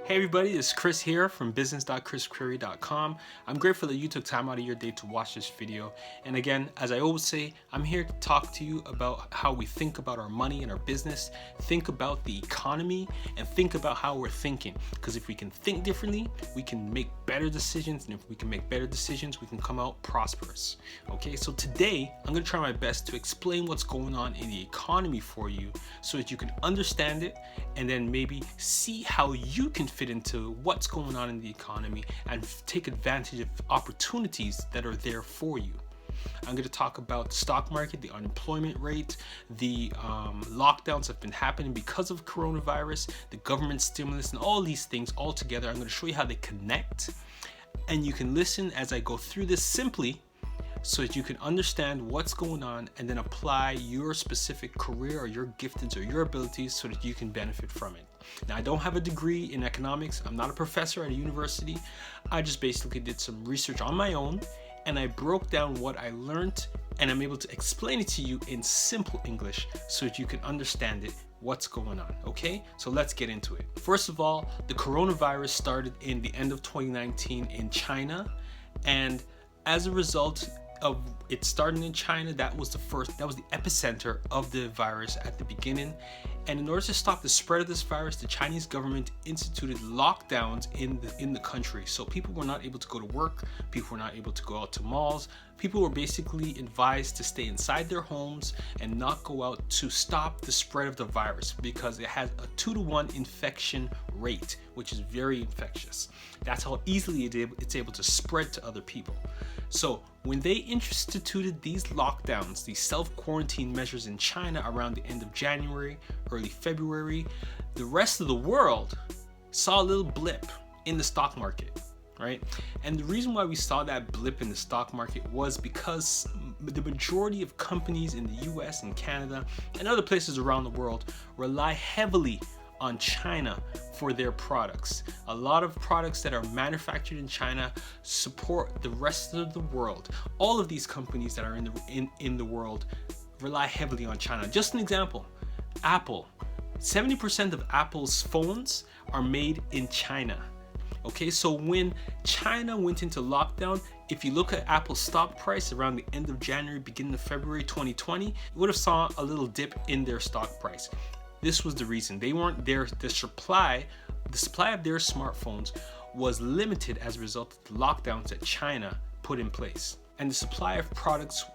Hey everybody, it's Chris here from business.chrisquery.com. I'm grateful that you took time out of your day to watch this video. And again, as I always say, I'm here to talk to you about how we think about our money and our business, think about the economy, and think about how we're thinking. Because if we can think differently, we can make better decisions. And if we can make better decisions, we can come out prosperous. Okay, so today, I'm going to try my best to explain what's going on in the economy for you so that you can understand it and then maybe see how you can fit into what's going on in the economy and take advantage of opportunities that are there for you. I'm going to talk about the stock market, the unemployment rate, the lockdowns have been happening because of coronavirus, the government stimulus, and all these things all together. I'm going to show you how they connect, and you can listen as I go through this simply so that you can understand what's going on and then apply your specific career or your giftings or your abilities so that you can benefit from it. Now, I don't have a degree in economics. I'm not a professor at a university. I just basically did some research on my own and I broke down what I learned and I'm able to explain it to you in simple English so that you can understand it, what's going on. Okay, so let's get into it. First of all, the coronavirus started in the end of 2019 in China, and as a result of it starting in China, that was the epicenter of the virus at the beginning. And in order to stop the spread of this virus, the Chinese government instituted lockdowns in the country. So people were not able to go to work, people were not able to go out to malls. People were basically advised to stay inside their homes and not go out to stop the spread of the virus because it has a 2-to-1 infection rate, which is very infectious. That's how easily it's able to spread to other people. So when they instituted these lockdowns, these self-quarantine measures in China around the end of January, early February, the rest of the world saw a little blip in the stock market, right? And the reason why we saw that blip in the stock market was because the majority of companies in the US and Canada and other places around the world rely heavily on China for their products. A lot of products that are manufactured in China support the rest of the world. All of these companies that are in the world rely heavily on China. Just an example, Apple. 70% of Apple's phones are made in China. Okay, so when China went into lockdown, if you look at Apple's stock price around the end of January, beginning of February 2020, you would have saw a little dip in their stock price. This was the reason. They weren't there. The supply of their smartphones was limited as a result of the lockdowns that China put in place. And the supply of products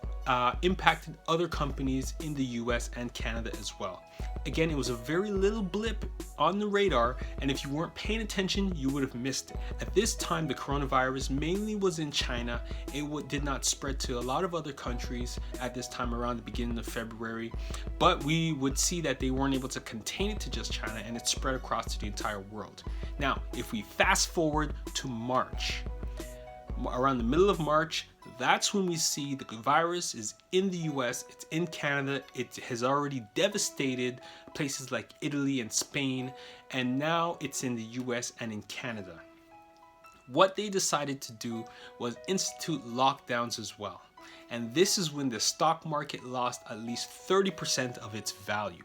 impacted other companies in the US and Canada as well. Again, it was a very little blip on the radar, and if you weren't paying attention, you would have missed it. At this time, the coronavirus mainly was in China. It did not spread to a lot of other countries at this time around the beginning of February, but we would see that they weren't able to contain it to just China, and it spread across to the entire world. Now, if we fast forward to March, around the middle of March, that's when we see the virus is in the US, it's in Canada, it has already devastated places like Italy and Spain, and now it's in the US and in Canada. What they decided to do was institute lockdowns as well. And this is when the stock market lost at least 30% of its value.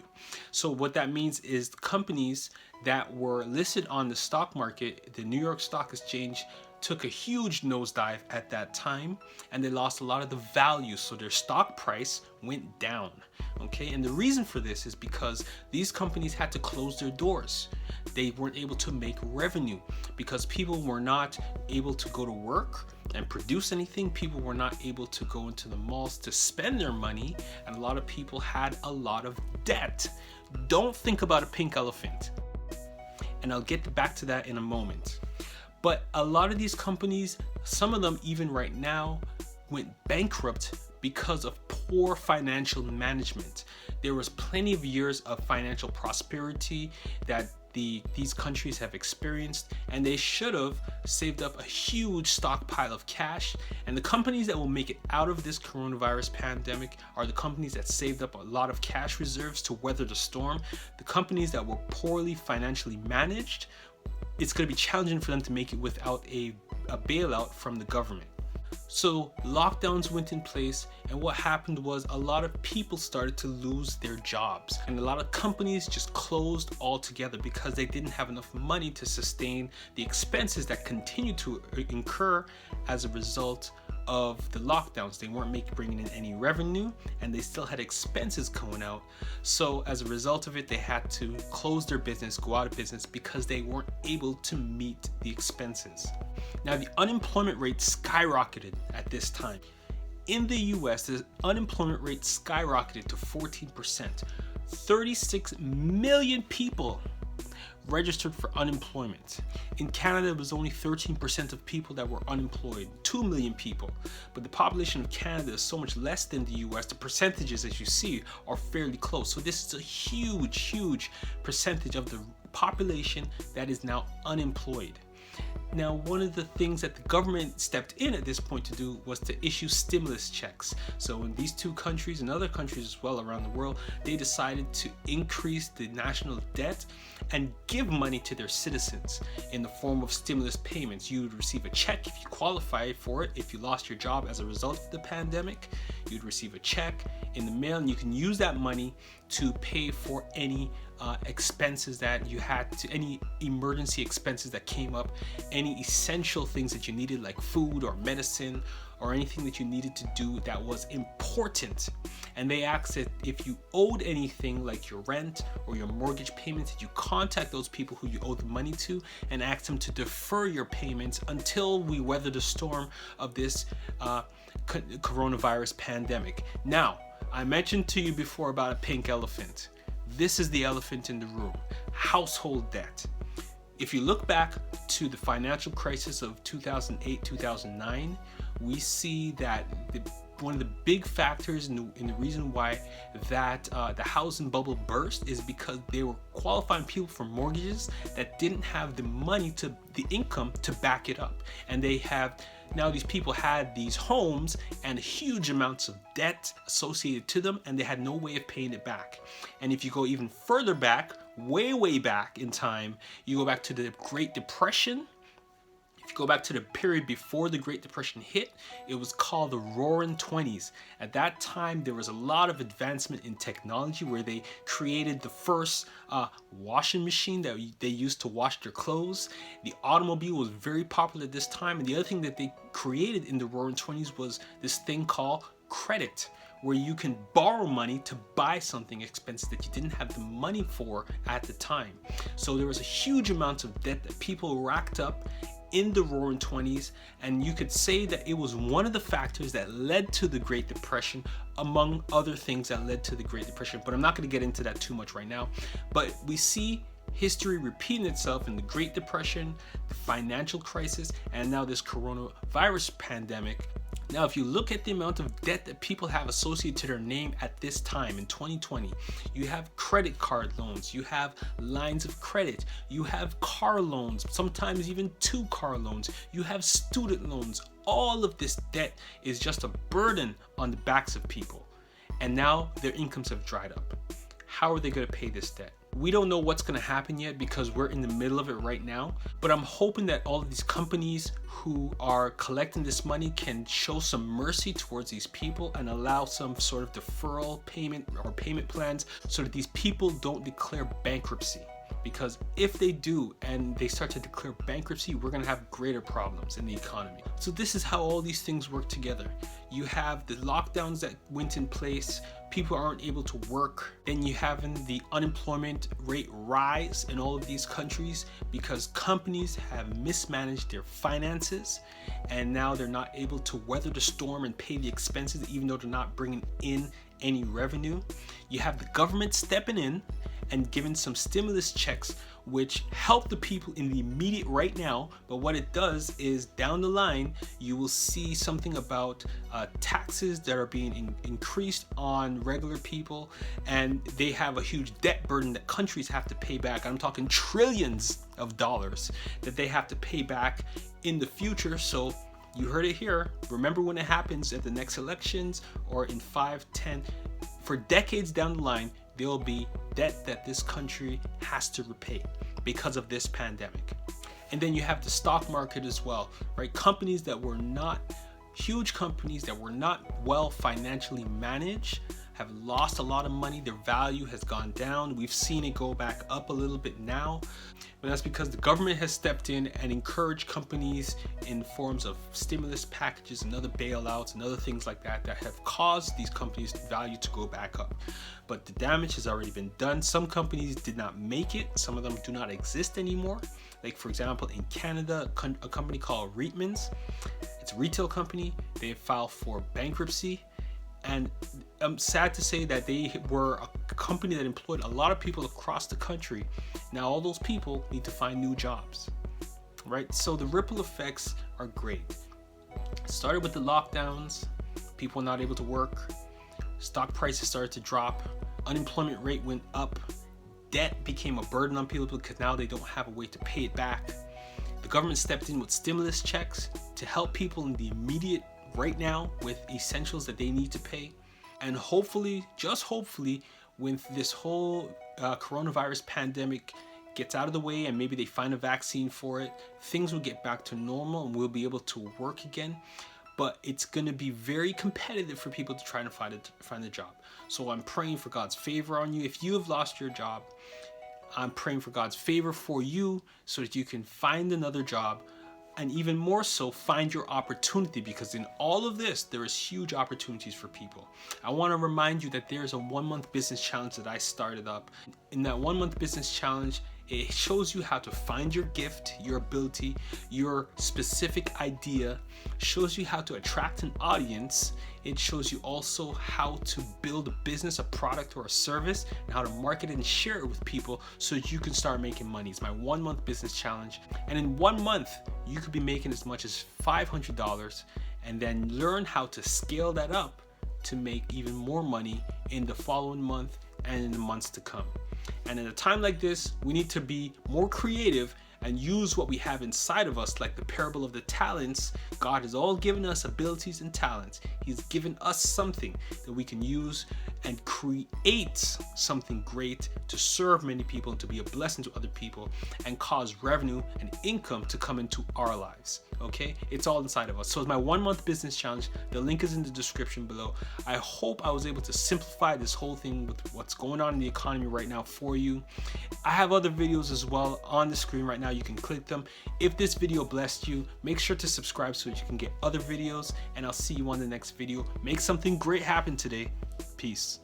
So what that means is companies that were listed on the stock market, the New York Stock Exchange, took a huge nosedive at that time, and they lost a lot of the value, so their stock price went down. Okay, and the reason for this is because these companies had to close their doors. They weren't able to make revenue because people were not able to go to work and produce anything. People were not able to go into the malls to spend their money, and a lot of people had a lot of debt. Don't think about a pink elephant, and I'll get back to that in a moment. But a lot of these companies, some of them even right now, went bankrupt because of poor financial management. There was plenty of years of financial prosperity that these countries have experienced, and they should have saved up a huge stockpile of cash. And the companies that will make it out of this coronavirus pandemic are the companies that saved up a lot of cash reserves to weather the storm. The companies that were poorly financially managed, it's going to be challenging for them to make it without a bailout from the government. So lockdowns went in place, and what happened was a lot of people started to lose their jobs, and a lot of companies just closed altogether because they didn't have enough money to sustain the expenses that continued to incur as a result of the lockdowns. They weren't bringing in any revenue, and they still had expenses going out. So as a result of it, they had to close their business, go out of business, because they weren't able to meet the expenses. Now, the unemployment rate skyrocketed at this time. In the US, the unemployment rate skyrocketed to 14%. 36 million people registered for unemployment. In Canada, it was only 13% of people that were unemployed, 2 million people. But the population of Canada is so much less than the US. The percentages, as you see, are fairly close. So this is a huge percentage of the population that is now unemployed. Now, one of the things that the government stepped in at this point to do was to issue stimulus checks. So in these two countries and other countries as well around the world, they decided to increase the national debt and give money to their citizens in the form of stimulus payments. You would receive a check if you qualify for it. If you lost your job as a result of the pandemic, you'd receive a check in the mail, and you can use that money to pay for any expenses that you had, to any emergency expenses that came up, any essential things that you needed like food or medicine or anything that you needed to do that was important. And they asked that if you owed anything like your rent or your mortgage payments, that you contact those people who you owe the money to and ask them to defer your payments until we weather the storm of this coronavirus pandemic. Now, I mentioned to you before about a pink elephant. This is the elephant in the room: household debt. If you look back to the financial crisis of 2008-2009, we see that one of the big factors in the reason why that the housing bubble burst is because they were qualifying people for mortgages that didn't have the income to back it up. And now these people had these homes and huge amounts of debt associated to them, and they had no way of paying it back. And if you go even further back, way back in time, you go back to the Great Depression. If you go back to the period before the Great Depression hit, it was called the Roaring 20s. At that time, there was a lot of advancement in technology where they created the first washing machine that they used to wash their clothes. The automobile was very popular at this time. And the other thing that they created in the Roaring 20s was this thing called credit, where you can borrow money to buy something expensive that you didn't have the money for at the time. So there was a huge amount of debt that people racked up in the Roaring 20s, and you could say that it was one of the factors that led to the Great Depression, among other things that led to the Great Depression. But I'm not going to get into that too much right now. But we see history repeating itself in the Great Depression, the financial crisis, and now this coronavirus pandemic. Now, if you look at the amount of debt that people have associated to their name at this time in 2020, you have credit card loans, you have lines of credit, you have car loans, sometimes even 2 car loans, you have student loans. All of this debt is just a burden on the backs of people. And now their incomes have dried up. How are they going to pay this debt? We don't know what's going to happen yet because we're in the middle of it right now. But I'm hoping that all of these companies who are collecting this money can show some mercy towards these people and allow some sort of deferral payment or payment plans so that these people don't declare bankruptcy. Because if they do and they start to declare bankruptcy, we're going to have greater problems in the economy. So this is how all these things work together. You have the lockdowns that went in place, people aren't able to work, then you have the unemployment rate rise in all of these countries because companies have mismanaged their finances, and now they're not able to weather the storm and pay the expenses even though they're not bringing in any revenue. You have the government stepping in and giving some stimulus checks which help the people in the immediate right now, but what it does is down the line you will see something about taxes that are being increased on regular people, and they have a huge debt burden that countries have to pay back. I'm talking trillions of dollars that they have to pay back in the future. So you heard it here. Remember when it happens at the next elections or in 5, 10, for decades down the line, there will be debt that this country has to repay because of this pandemic. And then you have the stock market as well, right? Companies that were not huge companies that were not well financially managed have lost a lot of money. Their value has gone down. We've seen it go back up a little bit now, but that's because the government has stepped in and encouraged companies in forms of stimulus packages and other bailouts and other things like that that have caused these companies' value to go back up. But the damage has already been done. Some companies did not make it. Some of them do not exist anymore. Like, for example, in Canada, a company called Reitmans, it's a retail company. They filed for bankruptcy. And I'm sad to say that they were a company that employed a lot of people across the country. Now all those people need to find new jobs, right? So the ripple effects are great. It started with the lockdowns, people not able to work, stock prices started to drop, unemployment rate went up, debt became a burden on people because now they don't have a way to pay it back. The government stepped in with stimulus checks to help people in the immediate right now with essentials that they need to pay. And hopefully, just hopefully, when this whole coronavirus pandemic gets out of the way and maybe they find a vaccine for it, things will get back to normal and we'll be able to work again. But it's going to be very competitive for people to try to find a job. So I'm praying for God's favor on you. If you have lost your job, I'm praying for God's favor for you so that you can find another job. And even more so, find your opportunity, because in all of this, there is huge opportunities for people. I want to remind you that there's a 1-month business challenge that I started up. In that 1-month business challenge, it shows you how to find your gift, your ability, your specific idea, shows you how to attract an audience. It shows you also how to build a business, a product, or a service, and how to market it and share it with people so that you can start making money. It's my 1-month business challenge. And in 1 month, you could be making as much as $500 and then learn how to scale that up to make even more money in the following month and in the months to come. And in a time like this, we need to be more creative and use what we have inside of us, like the parable of the talents. God has all given us abilities and talents. He's given us something that we can use and create something great to serve many people and to be a blessing to other people and cause revenue and income to come into our lives. Okay, it's all inside of us. So it's my 1-month business challenge. The link is in the description below. I hope I was able to simplify this whole thing with what's going on in the economy right now for you. I have other videos as well on the screen right now. You can click them. If this video blessed you, make sure to subscribe so that you can get other videos, and I'll see you on the next video. Make something great happen today. Peace.